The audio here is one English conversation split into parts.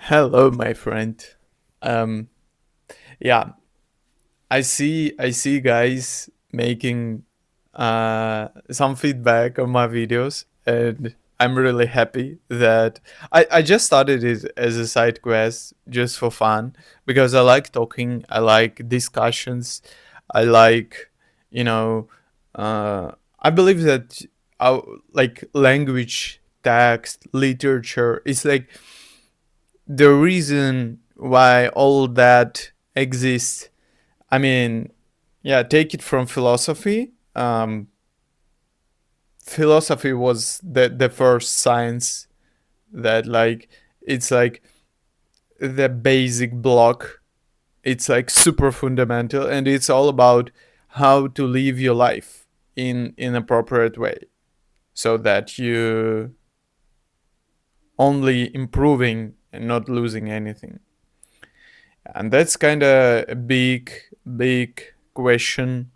Hello, my friend. Um, yeah, I see guys making some feedback on my videos, and I'm really happy that I just started it as a side quest just for fun because I like talking, I like discussions, I like, you know, uh, I believe that our like language, text, literature is like the reason why all that exists. I mean, yeah, take it from philosophy. Philosophy was the first science that it's like the basic block. It's like super fundamental, and it's all about how to live your life in appropriate way, so that you only improving and not losing anything. And that's kind of a big question.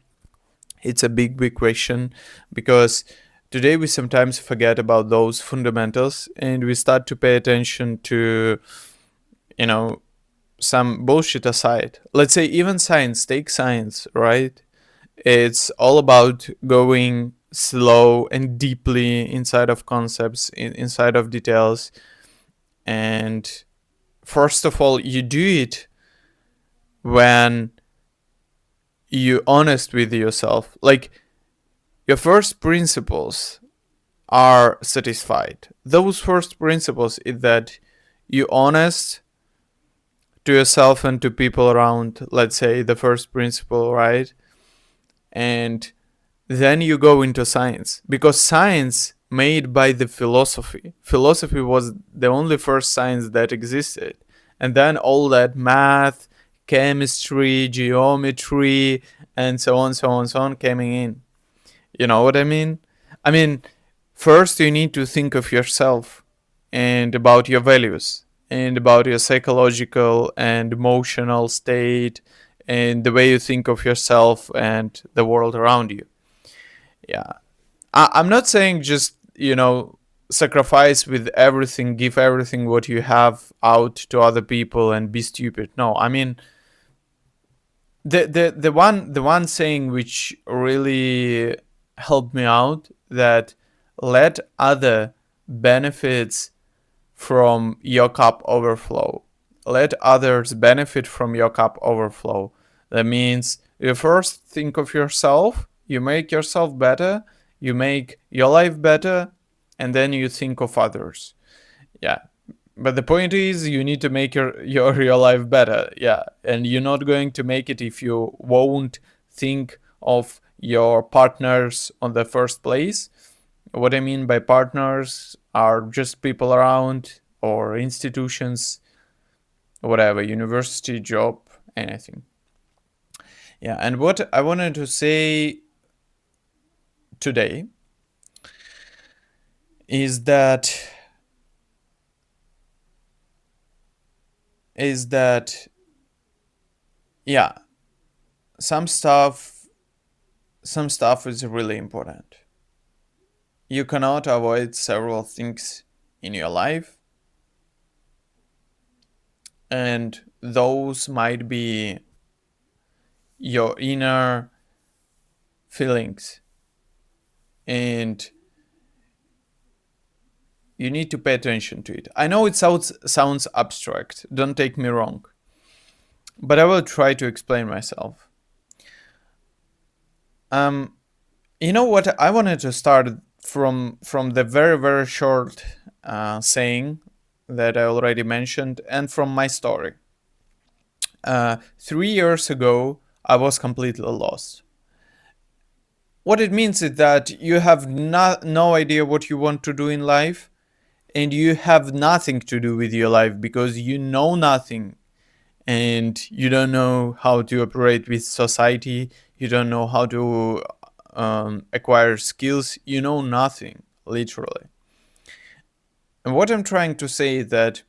It's a big question because today we sometimes forget about those fundamentals and we start to pay attention to, you know, some bullshit aside. Let's say even science, take science, right? It's all about going slow and deeply inside of concepts, inside of details. And first of all, you do it when you honest with yourself. Like your first principles are satisfied. Those first principles is that you honest to yourself and to people around, let's say the first principle, right? And then you go into science because science made by the philosophy. Philosophy was the only first science that existed. And then all that math, chemistry, geometry, and so on, so on, so on coming in. You know what I mean? I mean, first you need to think of yourself and about your values and about your psychological and emotional state and the way you think of yourself and the world around you. Yeah. I'm not saying just, sacrifice with everything, give everything what you have out to other people and be stupid. No, I mean, the one saying which really helped me out, that let other benefits from your cup overflow. Let others benefit from your cup overflow. That means you first think of yourself, you make yourself better, you make your life better, and then you think of others. Yeah, but the point is you need to make your life better. Yeah, and you're not going to make it if you won't think of your partners on the first place. What I mean by partners are just people around or institutions, whatever, university, job, anything. Yeah, and what I wanted to say today is that yeah, some stuff some stuff is really important. You cannot avoid several things in your life, and those might be your inner feelings, and you need to pay attention to it. I know it sounds abstract, don't take me wrong, but I will try to explain myself. Um, you know what? I wanted to start from the very short saying that I already mentioned, and from my story. 3 years ago, I was completely lost. What it means is that you have no idea what you want to do in life, and you have nothing to do with your life because you know nothing, and you don't know how to operate with society, you don't know how to acquire skills, you know nothing, literally. And what I'm trying to say is that,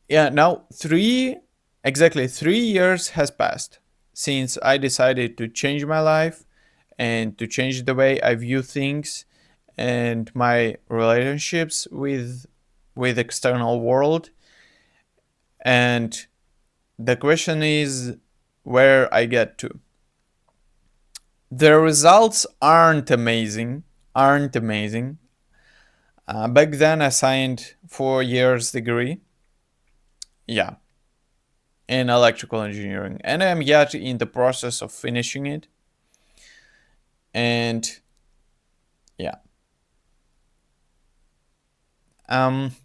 yeah, now exactly 3 years has passed since I decided to change my life and to change the way I view things and my relationships with external world. And the question is where I get to. The results aren't amazing. Back then I signed 4 years degree, yeah, in electrical engineering, and I'm yet in the process of finishing it. And yeah, um,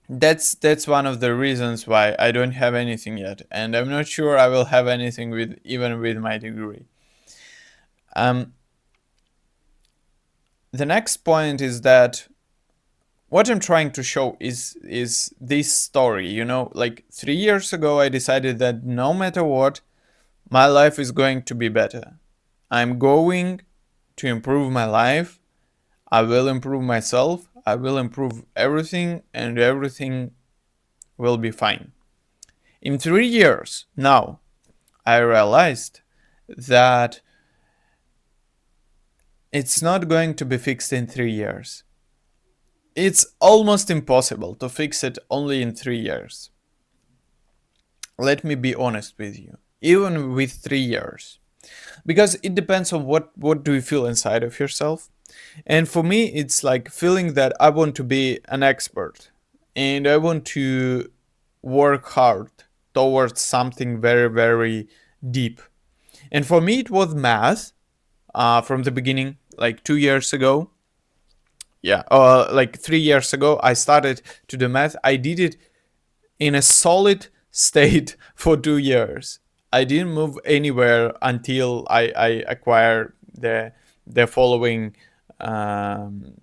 that's one of the reasons why I don't have anything yet, and I'm not sure I will have anything with even with my degree. Um, the next point is that what I'm trying to show is this story. Like 3 years ago, I decided that no matter what, my life is going to be better. I'm going to improve my life. I will improve myself. I will improve everything, and everything will be fine. In 3 years now, I realized that it's not going to be fixed in 3 years. It's almost impossible to fix it only in 3 years. Let me be honest with you. Even with 3 years. Because it depends on what do you feel inside of yourself. And for me, it's like feeling that I want to be an expert and I want to work hard towards something very, very deep. And for me, it was math from the beginning, like 2 years ago. Yeah, like 3 years ago, I started to do math. I did it in a solid state for 2 years. I didn't move anywhere until I acquired the following um,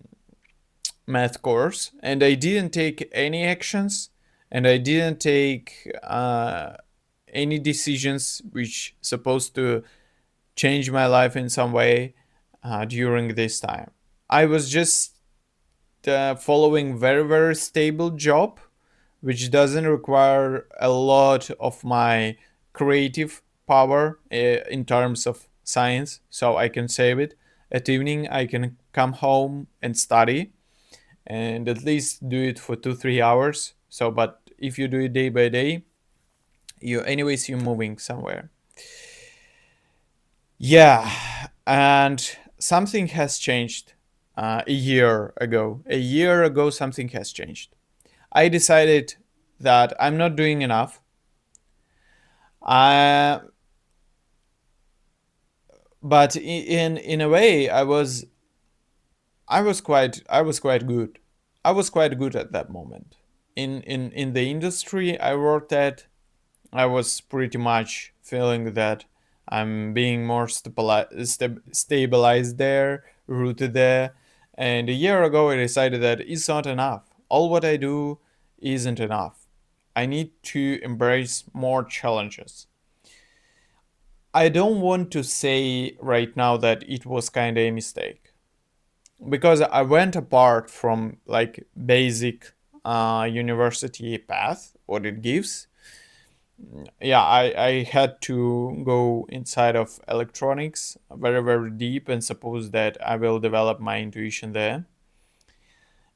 math course, and I didn't take any actions, and I didn't take any decisions which supposed to change my life in some way during this time. I was just following very, very stable job which doesn't require a lot of my creative power in terms of science, so I can save it. At evening, I can come home and study, and at least do it for 2 3 hours. So, but if you do it day by day, you're moving somewhere. Yeah, and something has changed. A year ago, something has changed. I decided that I'm not doing enough. I, but in a way, I was quite good. I was quite good at that moment. In the industry I worked at, I was pretty much feeling that I'm being more stabilized there, rooted there. And a year ago, I decided that it's not enough. All what I do isn't enough. I need to embrace more challenges. I don't want to say right now that it was kind of a mistake because I went apart from like basic university path, what it gives. Yeah, I had to go inside of electronics very, very deep and suppose that I will develop my intuition there.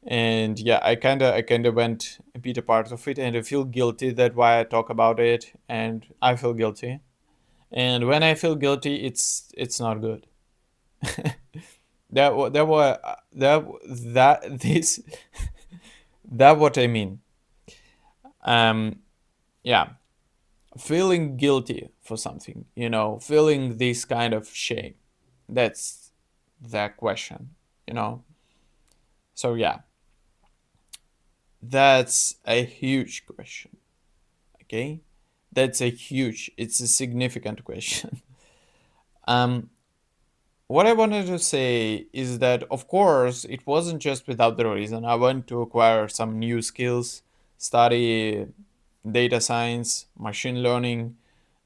And yeah, I kinda went a bit a part of it, and I feel guilty that why I talk about it, and I feel guilty. And when I feel guilty, it's not good. That was that this that what I mean. Um, yeah, feeling guilty for something, feeling this kind of shame. That's the question, you know. So yeah, that's a huge question. Okay, it's a significant question. um, what I wanted to say is that, of course, it wasn't just without the reason. I went to acquire some new skills, study data science, machine learning.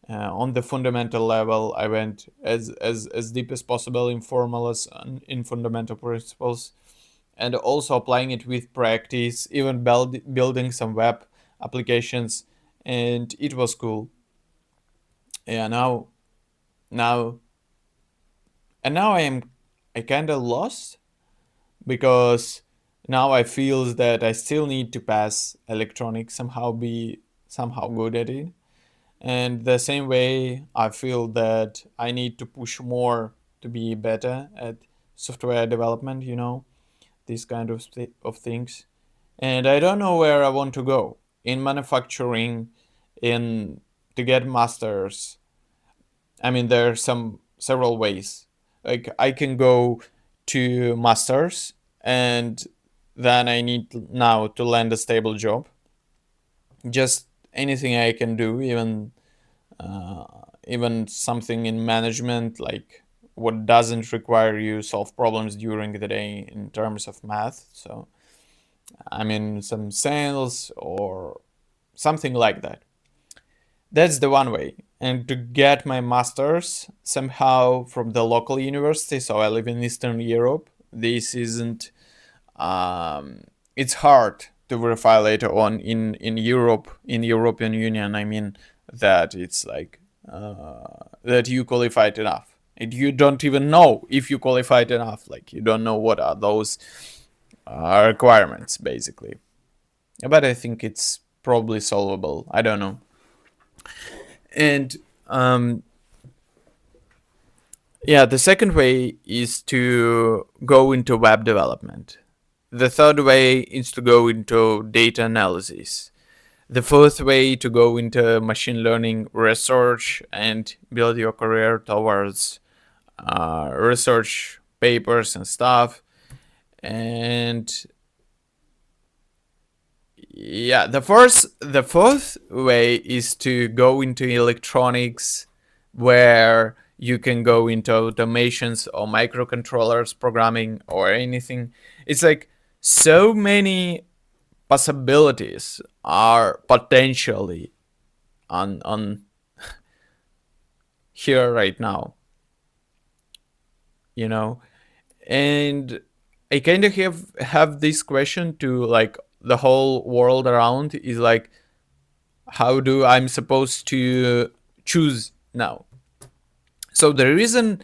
On the fundamental level, I went as deep as possible in formulas and in fundamental principles, and also applying it with practice, even building some web applications, and it was cool. Yeah, now, and now I kind of lost because now I feel that I still need to pass electronics, somehow be somehow good at it. And the same way I feel that I need to push more to be better at software development, these kind of things. And I don't know where I want to go in manufacturing, in to get masters. I mean, there are some several ways. Like I can go to masters, and then I need now to land a stable job. Just anything I can do, uh, even something in management, like what doesn't require you solve problems during the day in terms of math. So I mean, some sales or something like that. That's the one way. And to get my master's somehow from the local university, so I live in Eastern Europe, this isn't, it's hard to verify later on in Europe, in the European Union. I mean, that it's like, that you qualified enough. And you don't even know if you qualified enough. Like, you don't know what are those requirements, basically. But I think it's probably solvable. I don't know. And yeah, the second way is to go into web development. The third way is to go into data analysis. The fourth way to go into machine learning research and build your career towards research papers and stuff. And yeah, the fourth way is to go into electronics, where you can go into automations or microcontrollers programming or anything. It's like so many possibilities are potentially on here right now, you know. And I kind of have this question to like the whole world around is like, how do I'm supposed to choose now? So the reason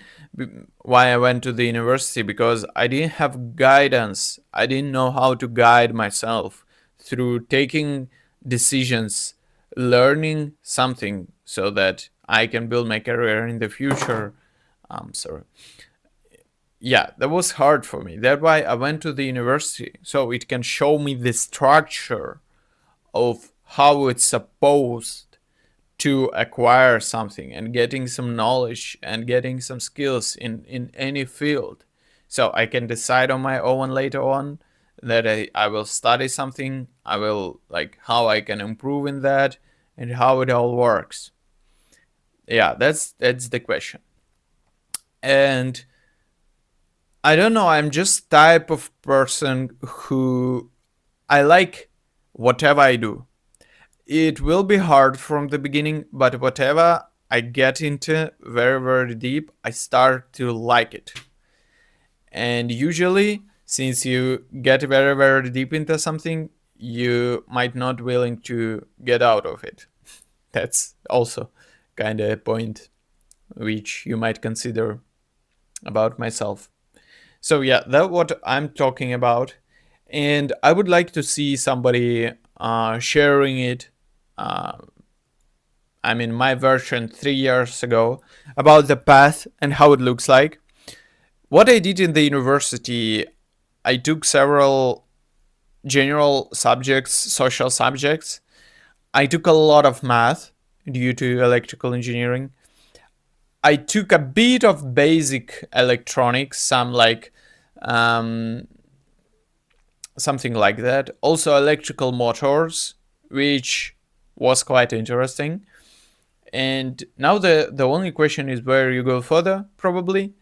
why I went to the university, because I didn't have guidance. I didn't know how to guide myself through taking decisions, learning something so that I can build my career in the future. Sorry. Yeah, that was hard for me. That's why I went to the university, so it can show me the structure of how it's supposed to acquire something and getting some knowledge and getting some skills in any field. So I can decide on my own later on that I will study something, I will like how I can improve in that and how it all works. Yeah, that's the question. And I don't know, I'm just type of person who I like whatever I do. It will be hard from the beginning, but whatever I get into very, very deep, I start to like it. And usually, since you get very, very deep into something, you might not willing to get out of it. That's also kind of a point which you might consider about myself. So yeah, that's what I'm talking about, and I would like to see somebody sharing it. Uh, I mean, my version 3 years ago about the path and how it looks like. What I did in the university, I took several general subjects, social subjects. I took a lot of math due to electrical engineering. I took a bit of basic electronics, some like um, something like that. Also, electrical motors, which was quite interesting. And now the only question is where you go further, probably.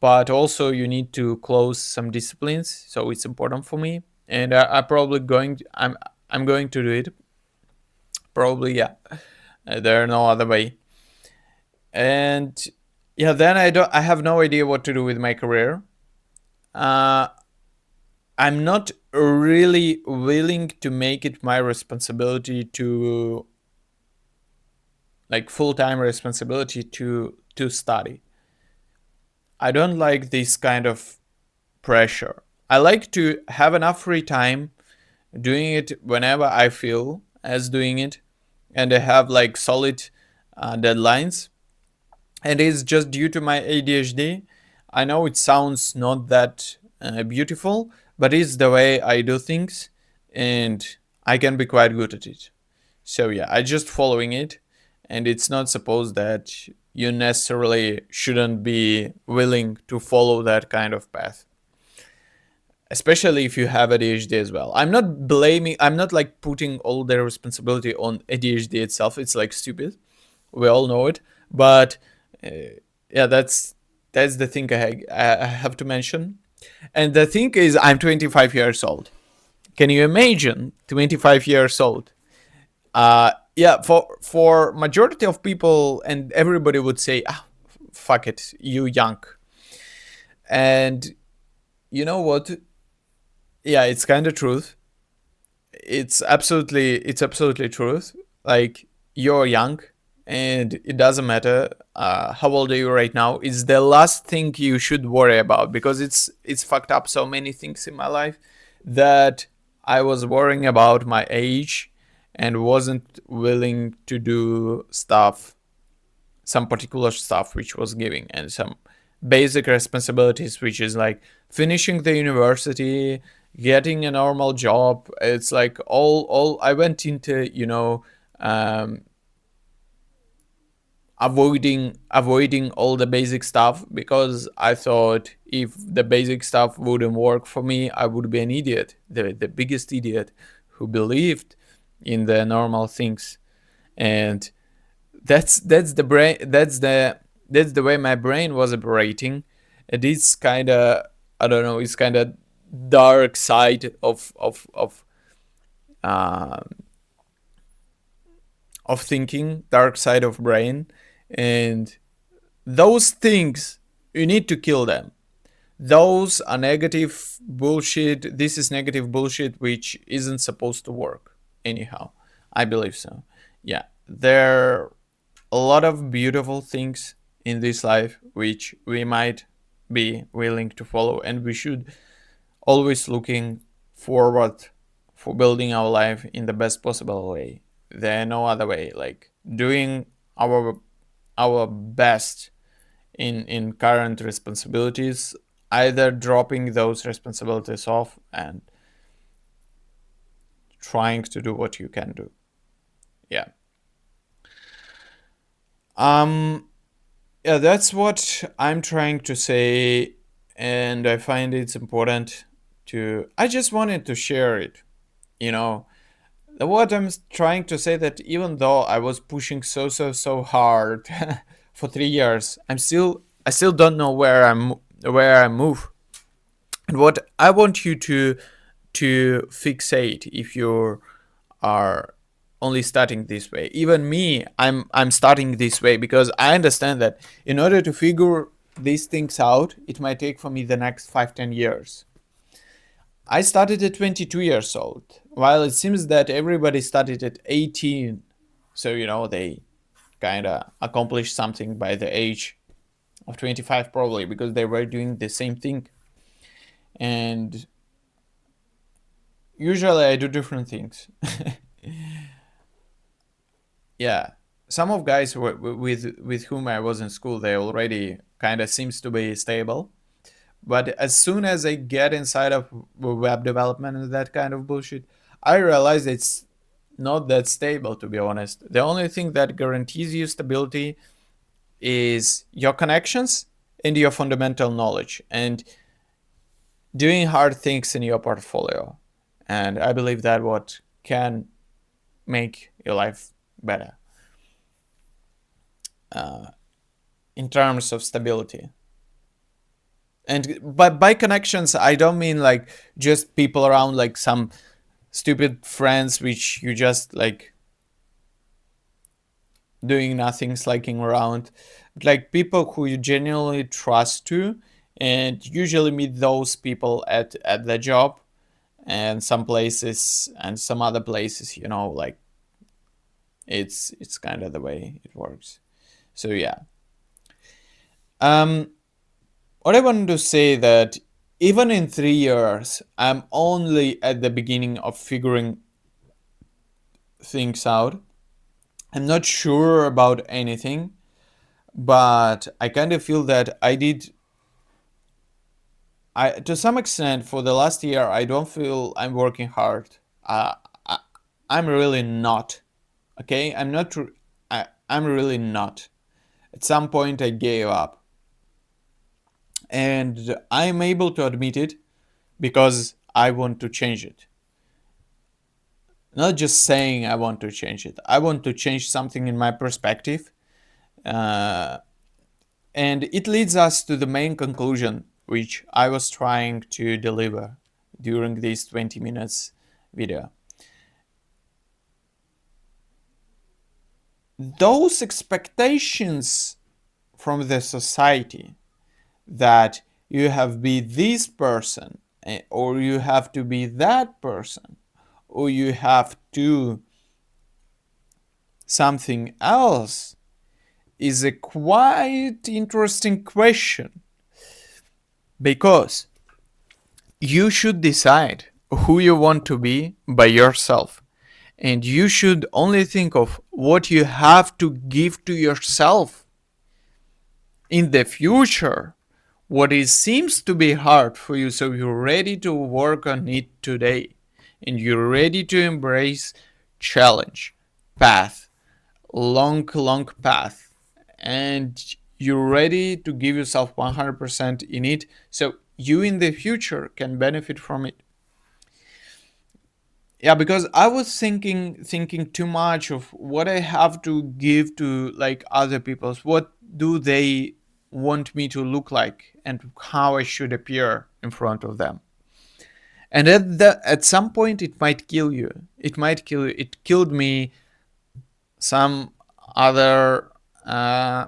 But also you need to close some disciplines, so it's important for me. And I probably going. I'm going to do it. Probably, yeah. There are no other way. And yeah, then I don't. I have no idea what to do with my career. Uh, I'm not really willing to make it my responsibility to like full-time responsibility to study. I don't like this kind of pressure. I like to have enough free time doing it whenever I feel as doing it, and I have like solid deadlines. And it's just due to my ADHD. I know it sounds not that beautiful, but it's the way I do things, and I can be quite good at it. So yeah, I just following it, and it's not supposed that you necessarily shouldn't be willing to follow that kind of path, especially if you have ADHD as well. I'm not like putting all the responsibility on ADHD itself. It's like stupid. We all know it, but uh, yeah, that's the thing I have to mention. And the thing is, I'm 25 years old. Can you imagine 25 years old? Yeah, for majority of people and everybody would say, ah, fuck it, you young. And you know what? Yeah, it's kind of truth. It's absolutely truth. Like, you're young, and it doesn't matter how old are you right now. It's the last thing you should worry about, because it's fucked up so many things in my life that I was worrying about my age and wasn't willing to do stuff, some particular stuff which was giving, and some basic responsibilities, which is like finishing the university, getting a normal job. It's like all I went into, um, avoiding all the basic stuff, because I thought if the basic stuff wouldn't work for me, I would be an idiot, the biggest idiot who believed in the normal things. And that's the brain that's the way my brain was operating. It is kind of, I don't know, it's kind of dark side uh, of thinking, dark side of brain. And those things, you need to kill them. Those are negative bullshit. This is negative bullshit which isn't supposed to work anyhow. I believe so. Yeah, there a lot of beautiful things in this life which we might be willing to follow, and we should always looking forward for building our life in the best possible way. There no other way, like doing our best in current responsibilities, either dropping those responsibilities off and trying to do what you can do. Yeah. um yeah, that's what I'm trying to say, and I find it's important to. I just wanted to share it. You know, what I'm trying to say, that even though I was pushing so hard for 3 years, I still don't know where I move. And what I want you to fixate, if you are only starting this way. Even me, I'm starting this way because I understand that in order to figure these things out, it might take for me the next 5-10 years. I started at 22 years old, while it seems that everybody started at 18. So, they kind of accomplished something by the age of 25, probably because they were doing the same thing. And usually I do different things. Yeah, some of guys with whom I was in school, they already kind of seems to be stable. But as soon as I get inside of web development and that kind of bullshit, I realize it's not that stable, to be honest. The only thing that guarantees you stability is your connections and your fundamental knowledge and doing hard things in your portfolio. And I believe that what can make your life better in terms of stability. And by connections, I don't mean like just people around, like some stupid friends which you just like doing nothing, slacking around, but like people who you genuinely trust to, and usually meet those people at the job and some places and some other places. Like it's kind of the way it works. So yeah. Um, what I wanted to say that even in 3 years, I'm only at the beginning of figuring things out. I'm not sure about anything, but I kind of feel that to some extent, for the last year, I don't feel I'm working hard. I, I'm really not. Okay, I'm not. I'm really not. At some point, I gave up, and I'm able to admit it because I want to change it. Not just saying I want to change it. I want to change something in my perspective, uh, and it leads us to the main conclusion, which I was trying to deliver during this 20 minutes video. Those expectations from the society that you have to be this person, or you have to be that person, or you have to something else, is a quite interesting question, because you should decide who you want to be by yourself, and you should only think of what you have to give to yourself in the future, what it seems to be hard for you, so you're ready to work on it today, and you're ready to embrace challenge, path, long path, and you're ready to give yourself 100% in it, so you in the future can benefit from it. Yeah, because I was thinking too much of what I have to give to like other people's, what do they want me to look like, and how I should appear in front of them. And at some point it might kill you. It might kill you. It killed me some other uh,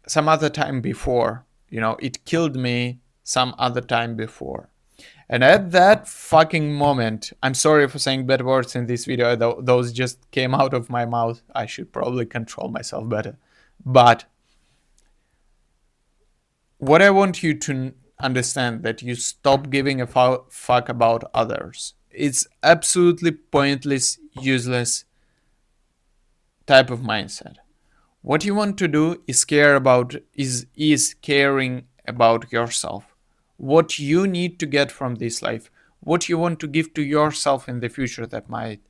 some other time before. It killed me some other time before. And at that fucking moment, I'm sorry for saying bad words in this video, those just came out of my mouth. I should probably control myself better. But what I want you to understand, that you stop giving a fuck about others. It's absolutely pointless, useless type of mindset. What you want to do is caring about yourself. What you need to get from this life, what you want to give to yourself in the future that might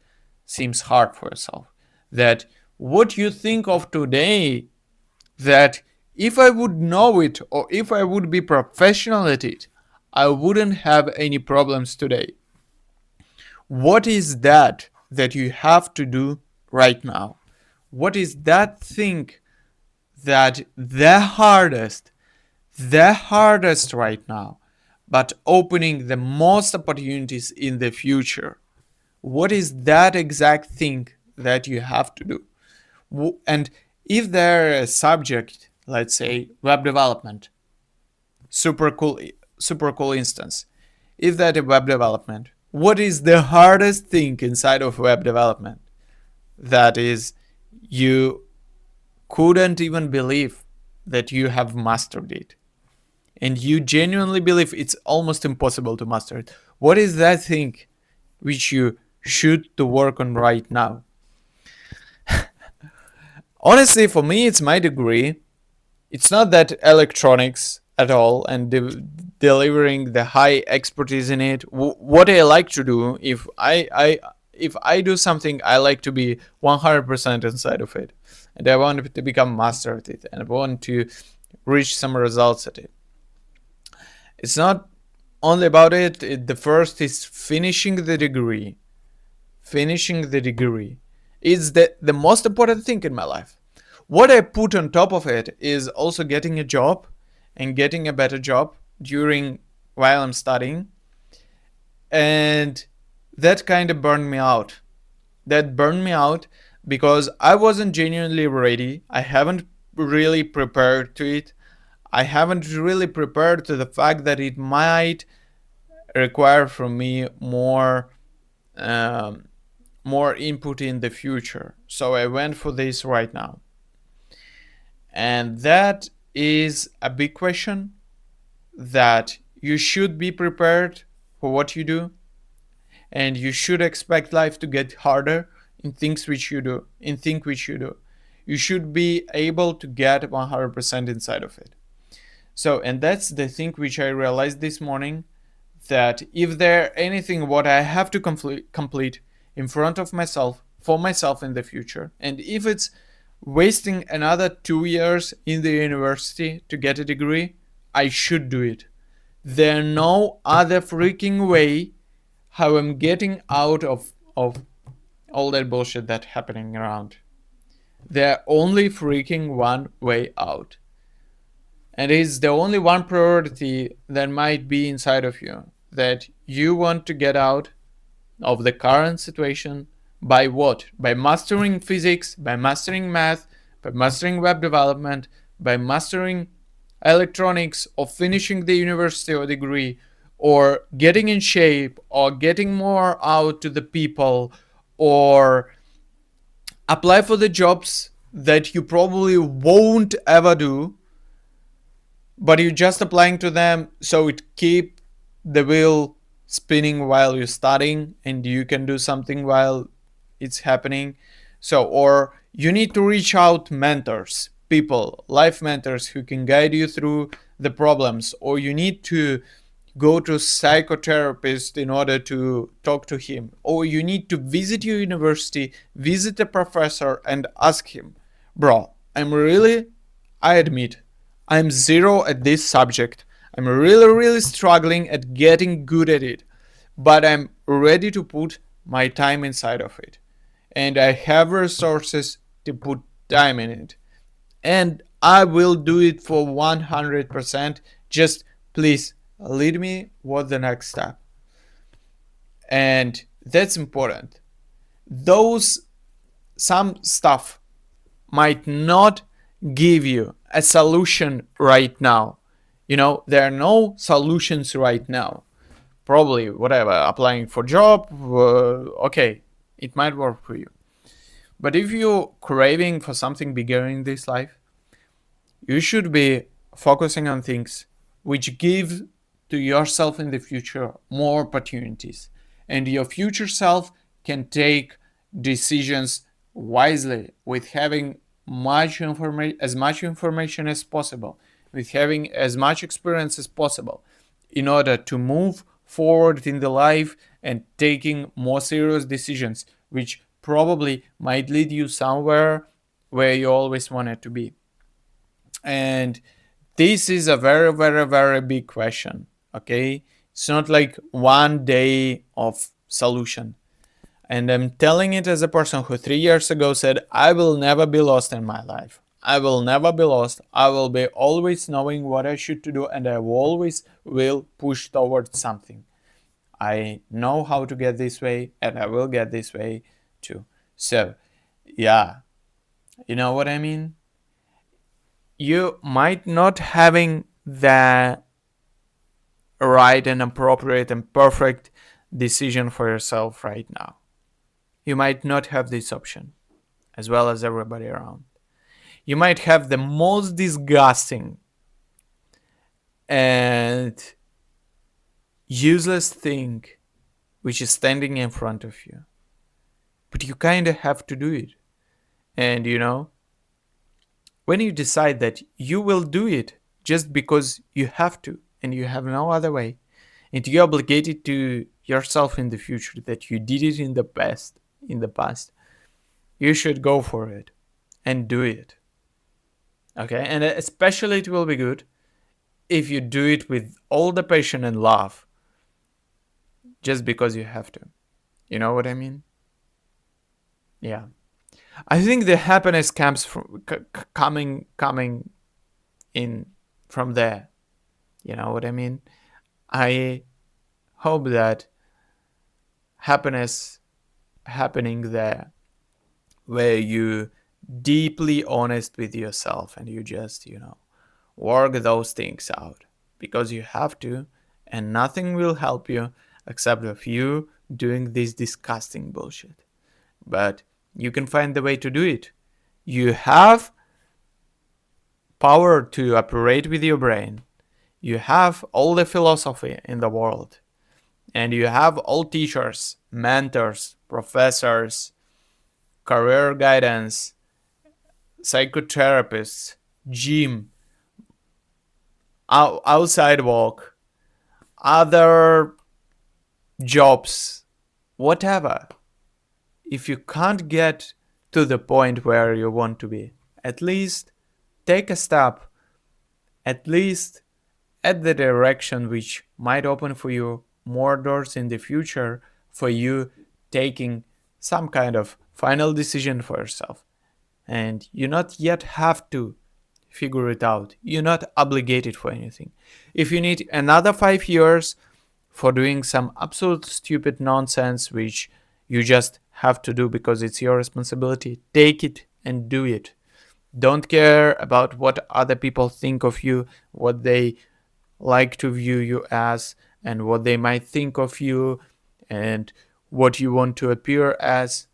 seems hard for yourself. That what you think of today, that if I would know it, or if I would be professional at it, I wouldn't have any problems today. What is that you have to do right now? What is that thing that the hardest right now, but opening the most opportunities in the future? What is that exact thing that you have to do? And if there is a subject, let's say web development, super cool instance. If that is web development, what is the hardest thing inside of web development? That is, you couldn't even believe that you have mastered it. And you genuinely believe it's almost impossible to master it. What is that thing which you should to work on right now? Honestly, for me, it's my degree. It's not that electronics at all, and delivering the high expertise in it. What I like to do, if I do something, I like to be 100% inside of it, and I want to become master at it, and I want to reach some results at it. It's not only about it. The first is finishing the degree. Finishing the degree is the most important thing in my life. What I put on top of it is also getting a job, and getting a better job while I'm studying. And that kind of burned me out. That burned me out because I wasn't genuinely ready. I haven't really prepared to it. I haven't really prepared to the fact that it might require from me more input in the future. So I went for this right now. And that is a big question that you should be prepared for what you do, and you should expect life to get harder in things which you do, You should be able to get 100% inside of it. So, and that's the thing which I realized this morning, that if there anything what I have to complete in front of myself, for myself in the future, and if it's wasting another 2 years in the university to get a degree, I should do it. There's no other freaking way how I'm getting out of all that bullshit that's happening around. There's only freaking one way out. And it's the only one priority that might be inside of you, that you want to get out of the current situation. By what? By mastering physics, by mastering math, by mastering web development, by mastering electronics, or finishing the university or degree, or getting in shape, or getting more out to the people, or apply for the jobs that you probably won't ever do, but you're just applying to them so it keep the wheel spinning while you're studying, and you can do something while it's happening. So, or you need to reach out mentors, people, life mentors who can guide you through the problems, or you need to go to psychotherapist in order to talk to him, or you need to visit your university, visit a professor and ask him, bro, I admit, I'm zero at this subject. I'm really struggling at getting good at it, but I'm ready to put my time inside of it. And I have resources to put time in it. And I will do it for 100%. Just please lead me what's the next step. And that's important. Some stuff might not give you a solution right now. There are no solutions right now. Probably whatever, applying for job, okay, it might work for you. But if you're craving for something bigger in this life, you should be focusing on things which give to yourself in the future more opportunities, and your future self can take decisions wisely with having as much information as possible, with having as much experience as possible, in order to move forward in the life and taking more serious decisions, which probably might lead you somewhere where you always wanted to be. And this is a very, very, very big question. Okay, it's not like one day of solution. And I'm telling it as a person who 3 years ago said, I will never be lost in my life. I will never be lost. I will be always knowing what I should to do, and I always will push towards something. I know how to get this way, and I will get this way too. So, yeah, you know what I mean? You might not having the right and appropriate and perfect decision for yourself right now. You might not have this option, as well as everybody around. You might have the most disgusting and useless thing which is standing in front of you. But you kind of have to do it. And when you decide that you will do it just because you have to and you have no other way, and you're obligated to yourself in the future that you did it in the past, you should go for it and do it. Okay, and especially it will be good if you do it with all the passion and love, just because you have to. You know what I mean? Yeah. I think the happiness comes from coming in from there. You know what I mean? I hope that happiness happening there, where you deeply honest with yourself and you just work those things out because you have to, and nothing will help you except of you doing this disgusting bullshit. But you can find the way to do it. You have power to operate with your brain. You have all the philosophy in the world, and you have all teachers, mentors, professors, career guidance, psychotherapists, gym, outside walk, other jobs, whatever. If you can't get to the point where you want to be, at least take a step, at least at the direction which might open for you more doors in the future for you taking some kind of final decision for yourself. And you not yet have to figure it out. You're not obligated for anything. If you need another 5 years for doing some absolute stupid nonsense which you just have to do because it's your responsibility, take it and do it. Don't care about what other people think of you, what they like to view you as, and what they might think of you, and what you want to appear as.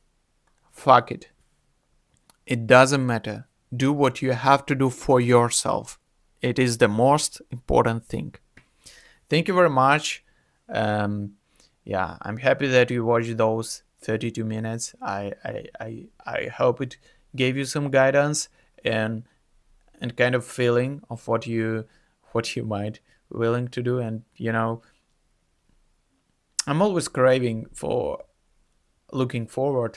Fuck it. It doesn't matter. Do what you have to do for yourself. It is the most important thing. Thank you very much. Yeah, I'm happy that you watched those 32 minutes. I hope it gave you some guidance and kind of feeling of what you might willing to do. And I'm always craving for looking for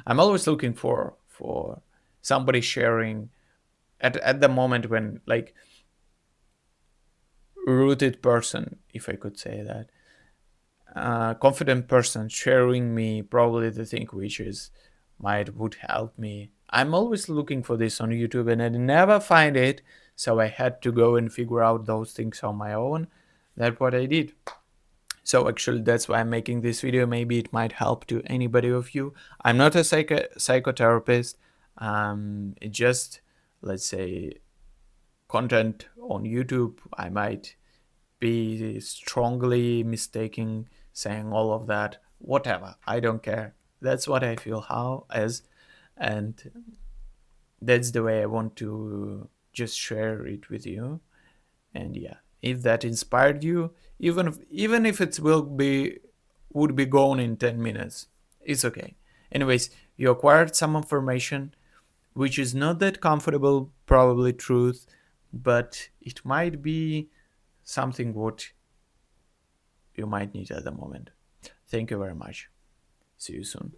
I'm always looking for somebody sharing at the moment when, like, rooted person, if I could say that, confident person sharing me probably the thing which is would help me. I'm always looking for this on YouTube and I never find it, so I had to go and figure out those things on my own. That's what I did. So actually that's why I'm making this video. Maybe it might help to anybody of you. I'm not a psychotherapist. It's just, let's say, content on YouTube. I might be strongly mistaking saying all of that. Whatever, I don't care. That's what I feel and that's the way I want to just share it with you. And yeah, if that inspired you, even if it would be gone in 10 minutes, it's okay. Anyways, you acquired some information which is not that comfortable, probably truth, but it might be something what you might need at the moment. Thank you very much. See you soon.